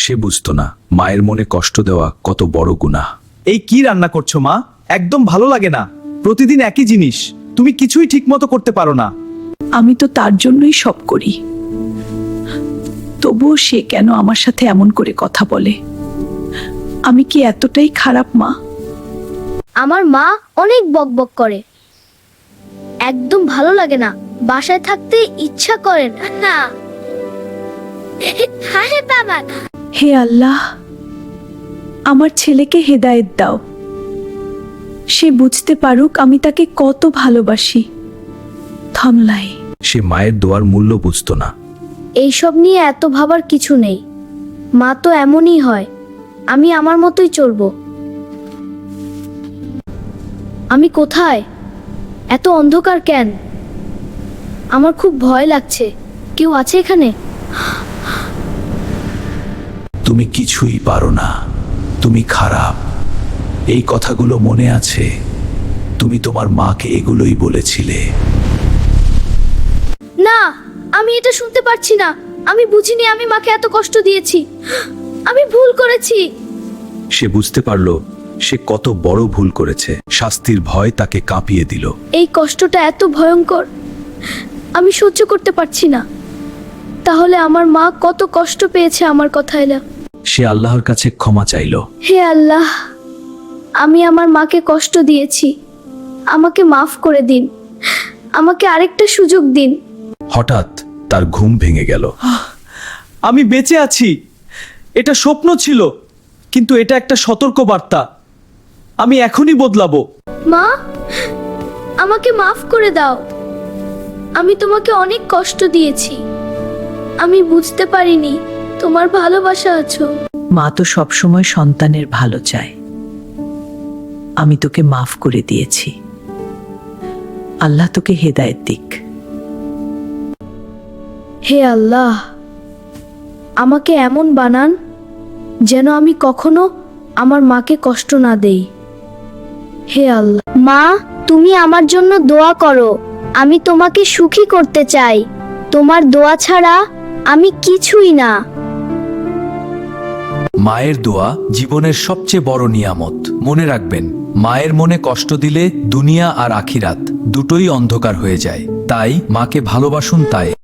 সে বুঝতো না মায়ের মনে কষ্ট দেওয়া কত বড় গুনাহ। এই কি রান্না করছো মা? একদম ভালো লাগে না। প্রতিদিন একই জিনিস, তুমি কিছুই ঠিক মতো করতে পারো না। আমি তো তার জন্যই সব করি, তবুও সে কেন আমার সাথে এমন করে কথা বলে? আমি কি এতটাই খারাপ মা? আমার মা অনেক বকবক করে, একদম ভালো লাগে না, বাসায় থাকতে ইচ্ছা করে না। আরে বাবা, হে আল্লাহ, আমার ছেলেকে হেদায়েত দাও, সে বুঝতে পারুক আমি তাকে কত ভালোবাসি। থামলাই। সে মায়ের দোয়ার মূল্য বুঝতো না। এইসব নিয়ে এত ভাবার কিছু নেই, মা তো এমনই হয়, আমি আমার মতোই চলবো। আমি কোথায়? এত অন্ধকার কেন? আমার খুব ভয় লাগছে, কেউ আছে এখানে? তুমি কিছুই পারো না, তুমি খারাপ, এই কথাগুলো মনে আছে? তুমি তোমার মাকে এগুলোই বলেছিলে। না, আমি এটা শুনতে পারছি না। আমি বুঝিনি আমি মাকে এত কষ্ট দিয়েছি, আমি ভুল করেছি। সে বুঝতে পারল সে কত বড় ভুল করেছে। শাস্তির ভয় তাকে কাঁপিয়ে দিল। এই কষ্টটা এত ভয়ঙ্কর, আমি সহ্য করতে পারছি না। তাহলে আমার মা কত কষ্ট পেয়েছে আমার কথা এলা। সে আল্লাহর কাছে ক্ষমা চাইল। হে আল্লাহ, আমি আমার মাকে কষ্ট দিয়েছি, আমাকে মাফ করে দিন, আমাকে আরেকটা সুযোগ দিন। হঠাৎ তার ঘুম ভেঙে গেল। আমি বেঁচে আছি, এটা স্বপ্ন ছিল, কিন্তু এটা একটা সতর্ক বার্তা। আমি এখনই বদলাবো। মা, আমাকে মাফ করে দাও, আমি তোমাকে অনেক কষ্ট দিয়েছি, আমি বুঝতে পারিনি তোমার ভালোবাসা আছো। মা তো সবসময় সন্তানের ভালো চায়। আমি তোকে মাফ করে দিয়েছি, আল্লাহ তোকে হেদায়েত দিক। হে আল্লাহ, আমাকে এমন বানান যেন আমি কখনো আমার মাকে কষ্ট না দেই। হে আল্লাহ। মা, তুমি আমার জন্য দোয়া করো, আমি তোমাকে সুখী করতে চাই, তোমার দোয়া ছাড়া আমি কিছুই না। মায়ের দোয়া জীবনের সবচেয়ে বড় নিয়ামত। মনে রাখবেন, মায়ের মনে কষ্ট দিলে দুনিয়া আর আখিরাত দুটোই অন্ধকার হয়ে যায়। তাই মাকে ভালোবাসুন। তাই